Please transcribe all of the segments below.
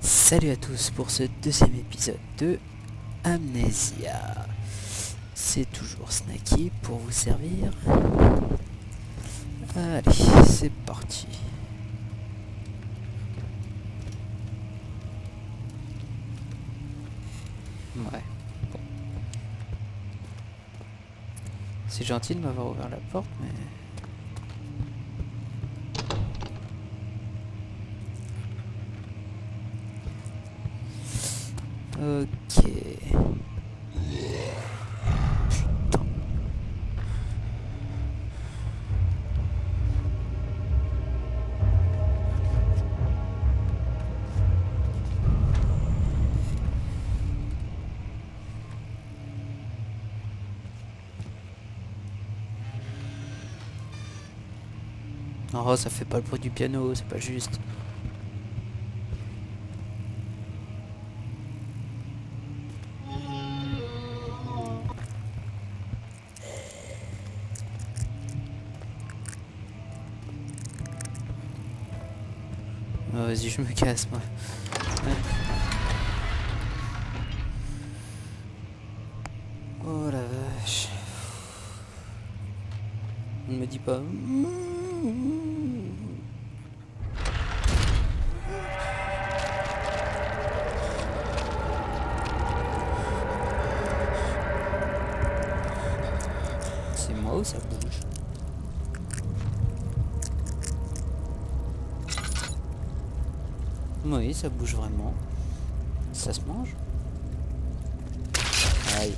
Salut à tous pour ce deuxième épisode de Amnesia. C'est toujours Snacky pour vous servir. Allez, c'est parti. Ouais. Bon. C'est gentil de m'avoir ouvert la porte, mais... Ok. Putain. Oh, ça fait pas le bruit du piano, c'est pas juste. Oh, vas-y, je me casse, moi. Ouais. Oh la vache. On ne me dit pas... C'est moi ou ça bouge? Oui, ça bouge vraiment. Ça se mange? Aïe.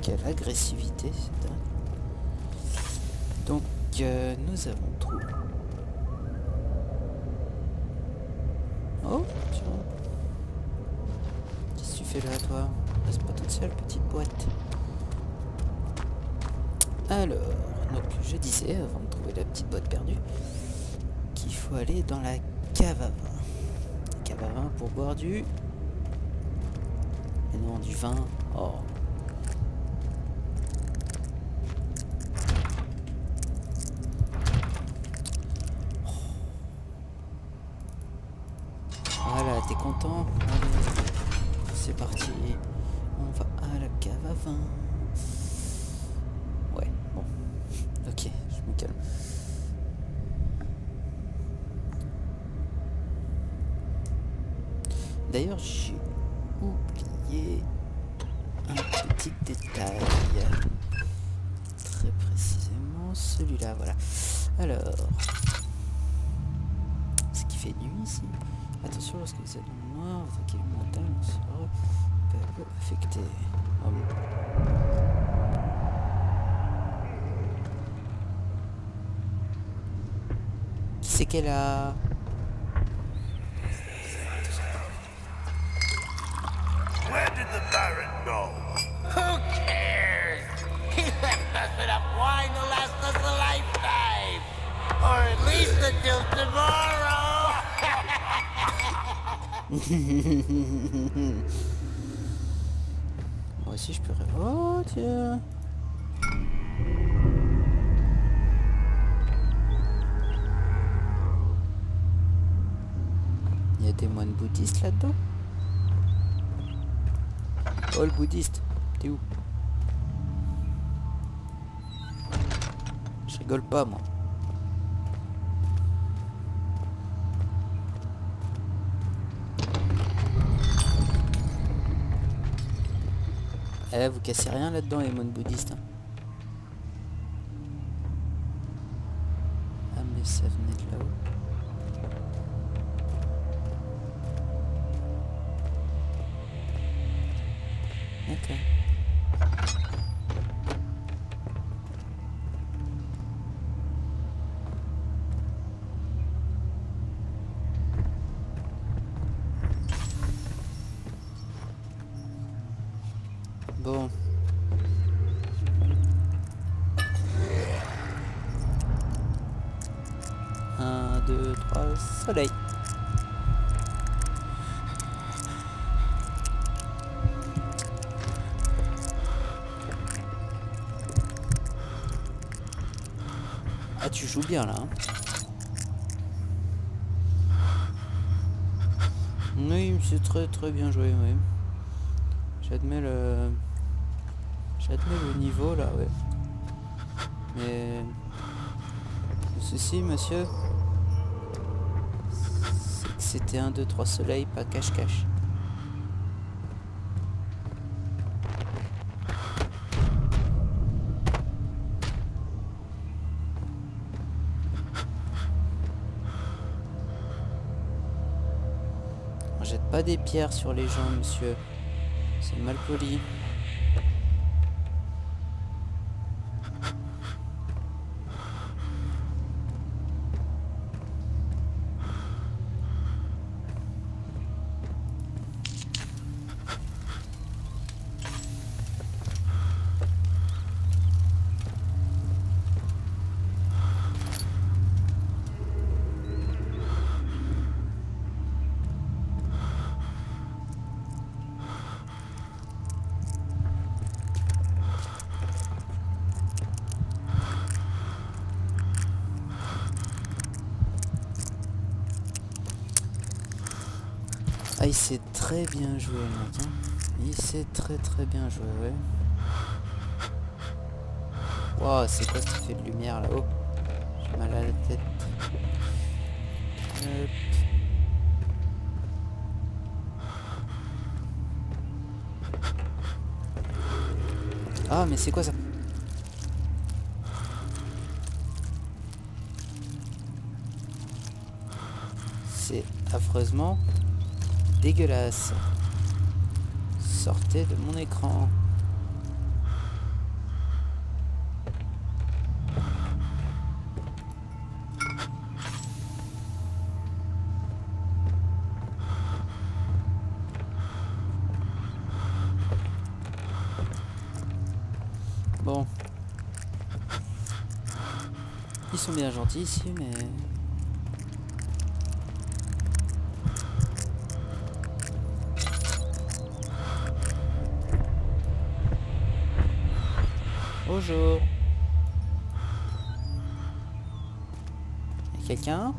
Quelle agressivité, c'est dingue. Donc, nous avons trouvé. Oh, tiens. Qu'est-ce que tu fais là, toi? Reste pas toute seule, petite boîte. Alors, donc je disais, avant de trouver la petite boîte perdue, qu'il faut aller dans la cave à vin. La cave à vin pour boire du... Et non, du vin. Oh. Voilà, t'es content? Allez, c'est parti. On va à la cave à vin. Ouais, bon. Ok, je me calme. D'ailleurs, j'ai oublié un petit détail. Très précisément celui-là, voilà. Alors, ce qui fait nuit ici. Attention, lorsque vous êtes dans le noir, votre équilibre mental sera peu affecté. Oh bon. Qui c'est qu'elle a? Where did the Baron go? Who cares? He left us enough wine to last us a lifetime. Or at least until tomorrow. Moi aussi je peux rêver. Oh tiens. Il y a des moines bouddhistes là-dedans. Oh le bouddhiste, t'es où? Je rigole pas moi. Eh, vous cassez rien là-dedans les moines bouddhistes. Hein. Ah mais ça venait de là-haut. D'accord. Bon. 1, 2, 3, soleil. tu joues bien là. Hein. Oui, c'est très très bien joué, oui. J'admets le niveau là, ouais. Mais le souci, monsieur, c'est que c'était 1, 2, 3 soleil, pas cache-cache. On jette pas des pierres sur les gens, monsieur. C'est mal poli. Ah, il s'est très bien joué, mec. Hein. Il s'est très très bien joué, ouais. Wow, c'est quoi cet effet de lumière là-haut? J'ai mal à la tête. Hop. Ah, mais c'est quoi ça? C'est affreusement dégueulasse. Sortez de mon écran. Bon. Ils sont bien gentils ici, mais... Bonjour. Y'a quelqu'un?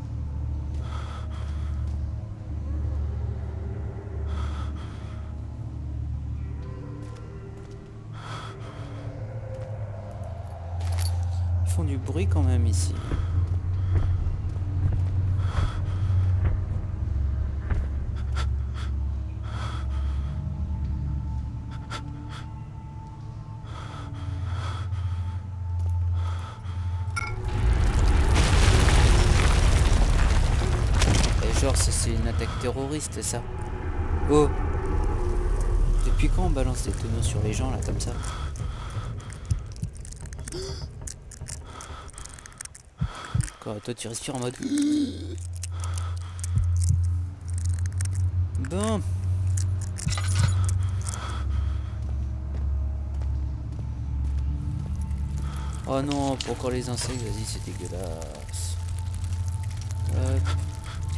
Ils font du bruit quand même ici. Genre c'est une attaque terroriste ça. Oh. Depuis quand on balance des tonneaux sur les gens là comme ça? Quoi, toi tu respires en mode... Bon. Oh non, pas encore les insectes, vas-y c'est dégueulasse.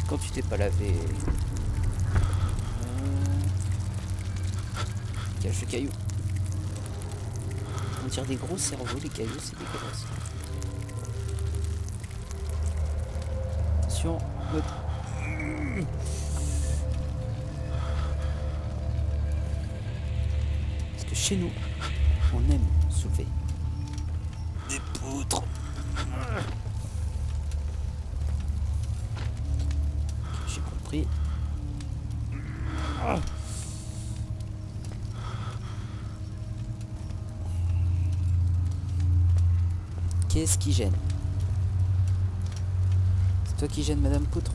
Quand tu t'es pas lavé. Cache le caillou. On tire des gros cerveaux, les cailloux, c'est dégueulasse. Attention. Hop. Parce que chez nous, on aime soulever des poutres. J'ai compris. Qu'est-ce qui gêne? C'est toi qui gêne, Madame Poutre?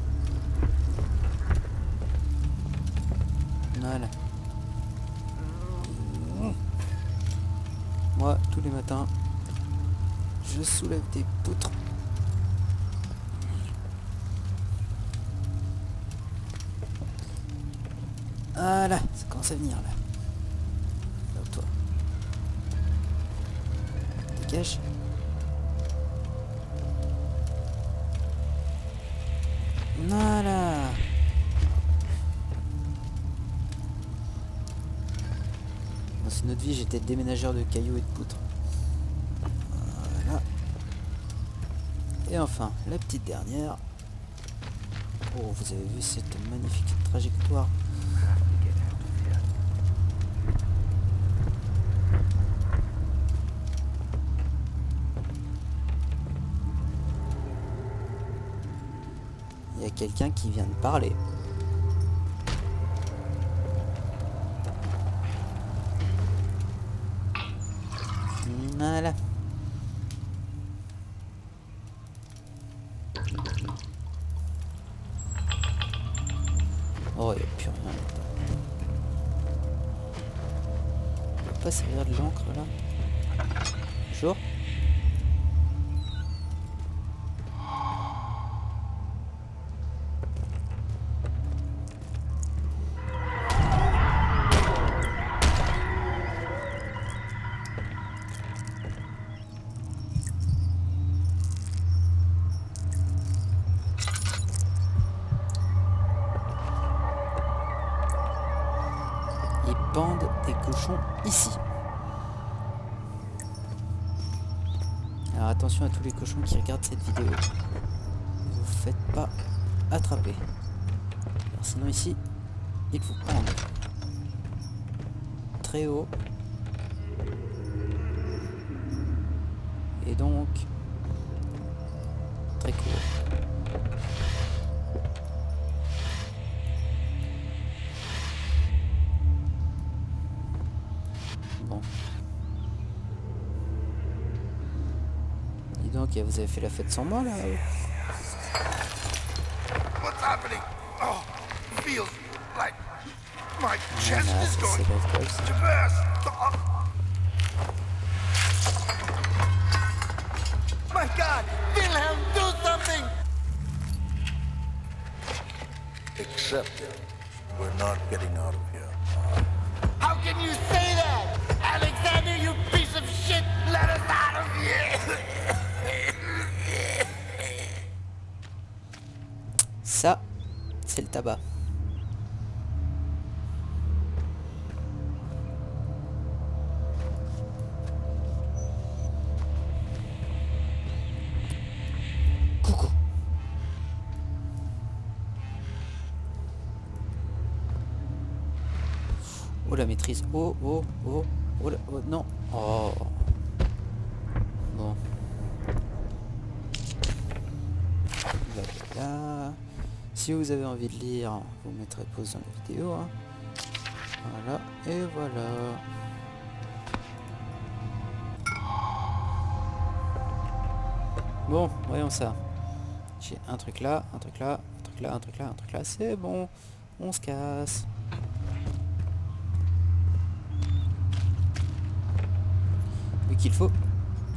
Voilà. Moi, tous les matins, je soulève des poutres. Voilà, ça commence à venir là. Là, toi. Dégage. Voilà. Dans une autre vie, j'étais déménageur de cailloux et de poutres. Voilà. Et enfin, la petite dernière. Oh, vous avez vu cette magnifique trajectoire. Il y a quelqu'un qui vient de parler. Voilà. Oh, il n'y a plus rien là-dedans. On peut pas servir de l'encre là. Bonjour. Bande des cochons ici. Alors attention à tous les cochons qui regardent cette vidéo. Ne vous faites pas attraper. Alors sinon ici, il faut prendre très haut. Et donc très court. Donc vous avez fait la fête sans moi là. What's happening? Oh, feels like my chest Voilà, is ça, going c'est l'alcool, ça. to burst. Oh. My God! Wilhelm, do something! Accept it. We're not getting out of here. How can you say that? Alexander, you piece of shit! Let us out of here! Ça, c'est le tabac. Coucou. Oh la maîtrise. Oh, oh, oh, oh, oh non. Oh. Bon. Là. Si vous avez envie de lire, vous mettrez pause dans la vidéo. Hein. Voilà, et voilà. Bon, voyons ça. J'ai un truc là, un truc là, un truc là, un truc là, un truc là. C'est bon, on se casse. Vu qu'il faut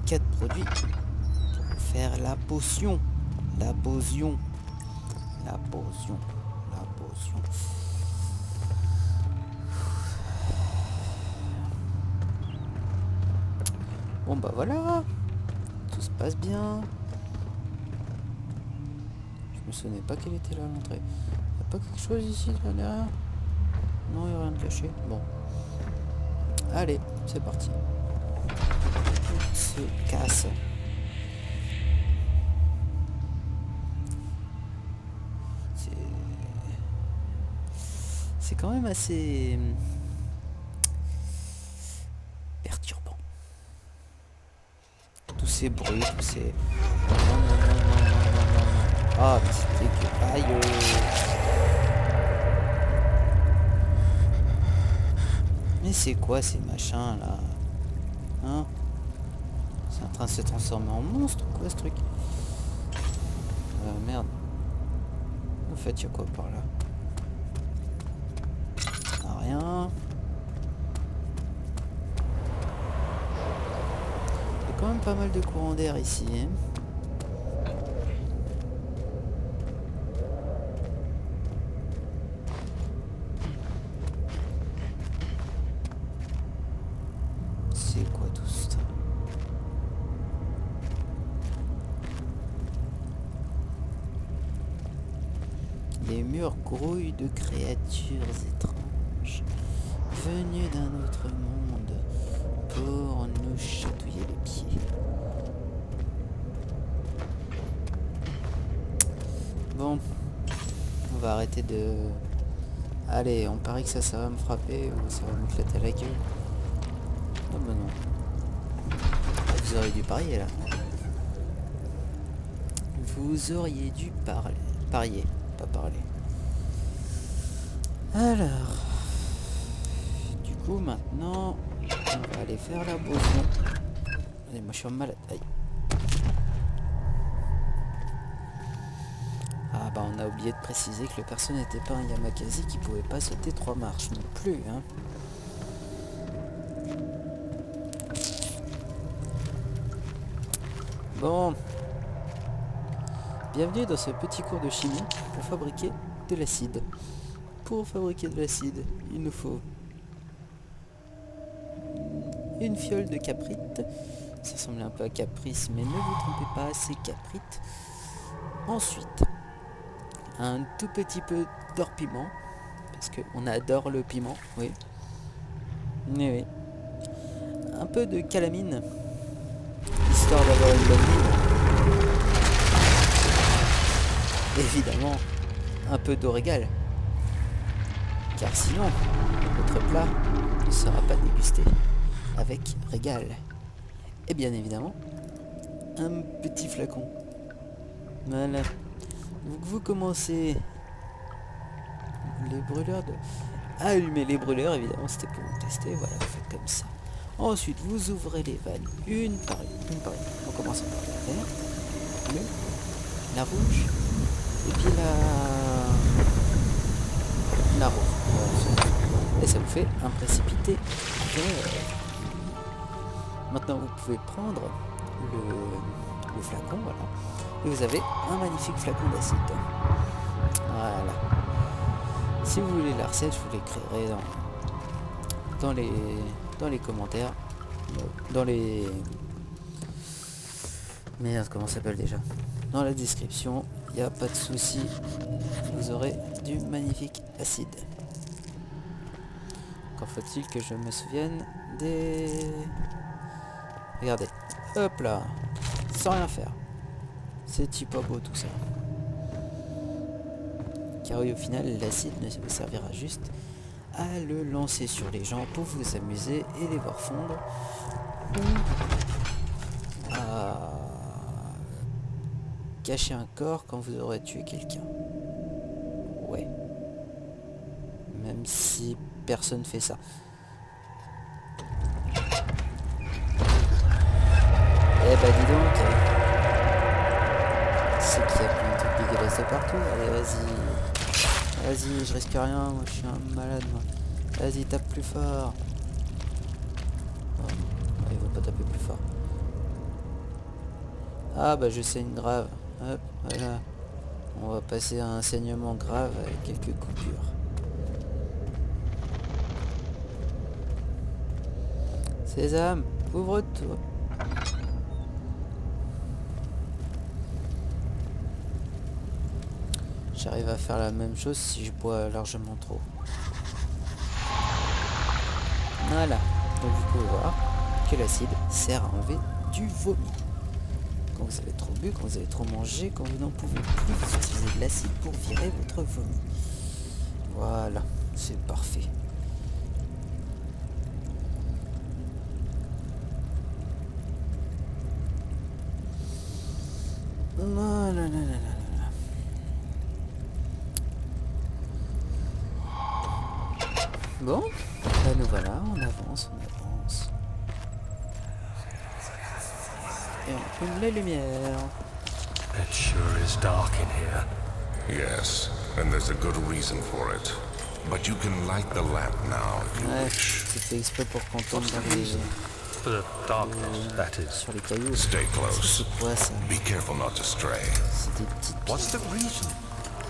4 produits pour faire la potion. La potion. La potion. La potion. Bon bah voilà. Tout se passe bien. Je me souvenais pas qu'elle était là à l'entrée. Y'a pas quelque chose ici là derrière? Non, y'a rien de caché. Bon. Allez, c'est parti. On se casse. C'est quand même assez perturbant. Tous ces bruits, tous ces... Ah, mais c'était que... Aïe. Mais c'est quoi ces machins là? Hein? C'est en train de se transformer en monstre ou quoi ce truc? Merde. En fait, y'a quoi par là? Rien. Il y a quand même pas mal de courant d'air ici. Hein. C'est quoi tout ça? Les murs grouillent de créatures étranges, venues d'un autre monde pour nous chatouiller les pieds. Bon, on va arrêter de... Allez, on parie que ça va me frapper ou ça va me éclater la gueule. Oh bah non. Vous auriez dû parier là. Vous auriez dû parier, pas parler. Alors, du coup maintenant, on va aller faire la boson. Allez, moi je suis malade. Aïe. Ah bah on a oublié de préciser que le perso n'était pas un Yamakasi qui pouvait pas sauter 3 marches non plus, hein. Bon. Bienvenue dans ce petit cours de chimie pour fabriquer de l'acide. Pour fabriquer de l'acide, il nous faut une fiole de caprite. Ça ressemble un peu à caprice, mais ne vous trompez pas, c'est caprite. Ensuite, un tout petit peu d'or-piment, parce qu'on adore le piment, oui. Mais oui. Un peu de calamine, histoire d'avoir une bonne mine. Évidemment, un peu d'eau régale, car sinon, votre plat ne sera pas dégusté avec régal. Et bien évidemment, un petit flacon. Voilà. Donc vous commencez les brûleurs de... Allumer les brûleurs, évidemment, c'était pour vous tester. Voilà, vous faites comme ça. Ensuite, vous ouvrez les vannes une par une. On commence par la verte, la bleue, la rouge, et puis la rouge. Voilà. Et ça vous fait un précipité vert. Maintenant, vous pouvez prendre le flacon, voilà. Et vous avez un magnifique flacon d'acide. Voilà. Si vous voulez la recette, je vous l'écrirai dans les commentaires. Dans les... Merde, comment ça s'appelle déjà? Dans la description, il n'y a pas de souci. Vous aurez du magnifique acide. Encore faut-il que je me souvienne des... Regardez. Hop là. Sans rien faire. C'est pas beau tout ça. Car oui, au final, l'acide ne vous servira juste à le lancer sur les gens pour vous amuser et les voir fondre. Ou à cacher un corps quand vous aurez tué quelqu'un. Ouais. Même si personne fait ça. Eh bah dis donc. C'est qu'il y a plein de trucs dégueulasses de partout. Allez, vas-y. Vas-y, je risque rien. Moi, je suis un malade, moi. Vas-y, tape plus fort. Oh, il va pas taper plus fort. Ah bah je saigne grave. Hop, voilà. On va passer à un saignement grave avec quelques coupures. Sésame, ouvre-toi. J'arrive à faire la même chose si je bois largement trop. Voilà. Donc vous pouvez voir que l'acide sert à enlever du vomi. Quand vous avez trop bu, quand vous avez trop mangé, quand vous n'en pouvez plus, vous utilisez de l'acide pour virer votre vomi. Voilà, c'est parfait. Voilà, bon, là nous voilà, on avance. Et on allume les lumières. It sure is dark in here. Yes, and there's a good reason for it. But you can light the lamp now if you Ouais, wish. c'est fait exprès pour qu'on tombe dans les... For the darkness, that is. sur les cailloux. Stay close. C'est quoi ça? Be careful not to stray. C'est des petites... What's the reason?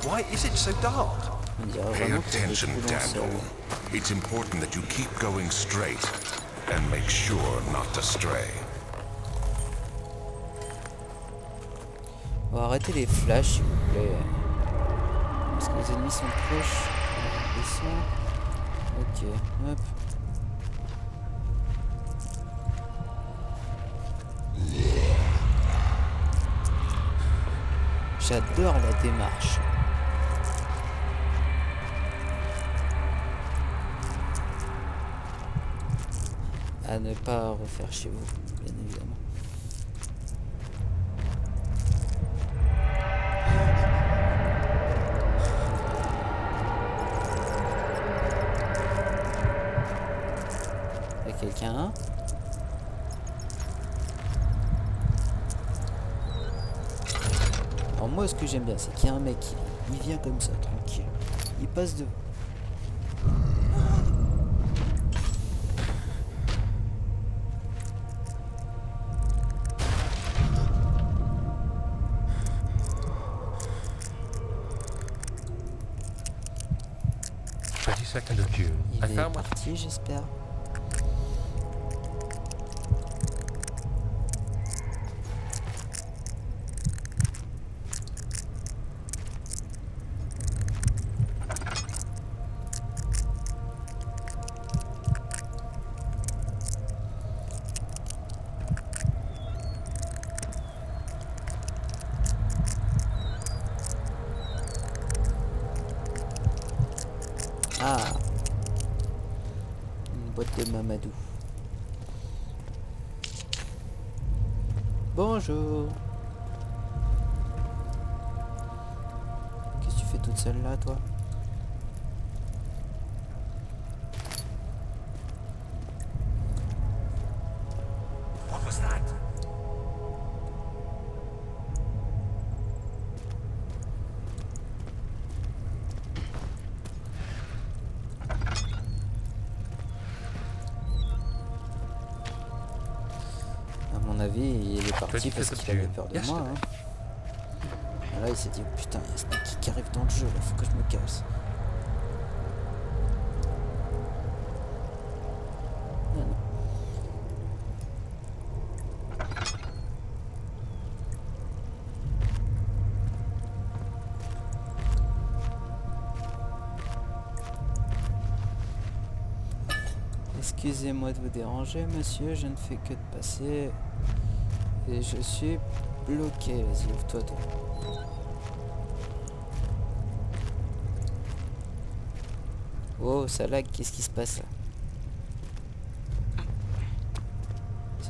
Why is it so dark? On dirait Pay vraiment qu'il y a des attention, trous dans le sol. Daniel. It's important that you keep going straight and make sure not to stray. On va arrêter les flashs s'il vous plaît. Parce que les ennemis sont proches. Ils sont... Ok, hop. Je J'adore la démarche. À ne pas refaire chez vous, bien évidemment. Il y a quelqu'un. Alors moi, ce que j'aime bien, c'est qu'il y a un mec, il vient comme ça, tranquille. Il passe de... of June. Il I est found my parti, j'espère. Ah, une boîte de Mamadou. Bonjour. Qu'est-ce que tu fais toute seule là, toi? What was that? À mon avis, il est parti parce qu'il avait peur de moi. Yesterday. Hein. Là, il s'est dit, oh, putain, il y a Snake qui arrive dans le jeu, là, faut que je me casse. Non, non. Excusez-moi de vous déranger, monsieur, je ne fais que de passer et je suis bloqué. Vas-y, ouvre-toi, toi. Oh, ça lag, qu'est-ce qui se passe là?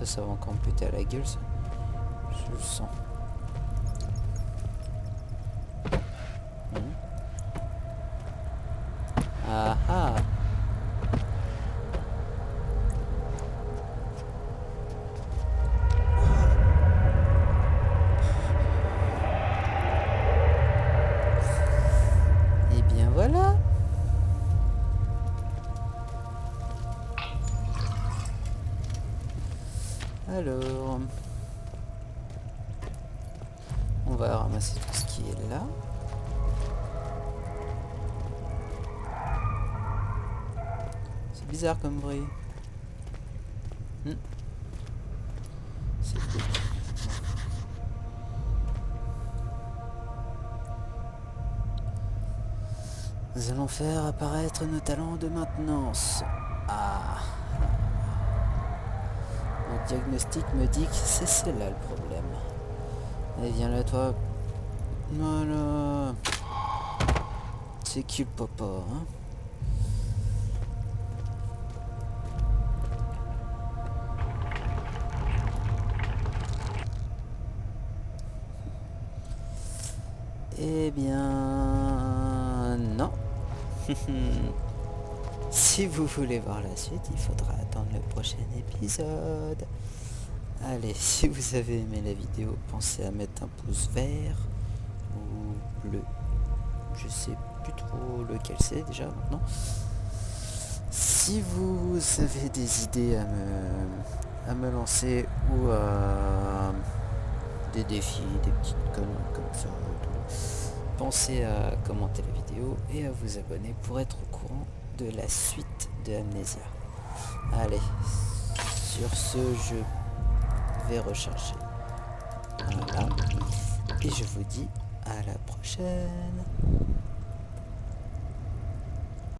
Ça va encore me péter à la gueule, ça. Je le sens. Ah ah. Et bien voilà. Alors, on va ramasser tout ce qui est là. C'est bizarre comme bruit. C'est cool. Nous allons faire apparaître nos talents de maintenance. Ah. Le diagnostic me dit que c'est celle-là le problème. Allez, viens là, toi. Voilà. C'est qui le papa, hein? Eh bien... non. Si vous voulez voir la suite, il faudra attendre le prochain épisode. Allez, si vous avez aimé la vidéo, pensez à mettre un pouce vert ou bleu. Je sais plus trop lequel c'est déjà maintenant. Si vous avez des idées à me lancer ou des défis, des petites conneries comme ça, pensez à commenter la vidéo et à vous abonner pour être au courant de la suite de Amnesia. Allez, sur ce, je vais recharger. Voilà. Et je vous dis à la prochaine.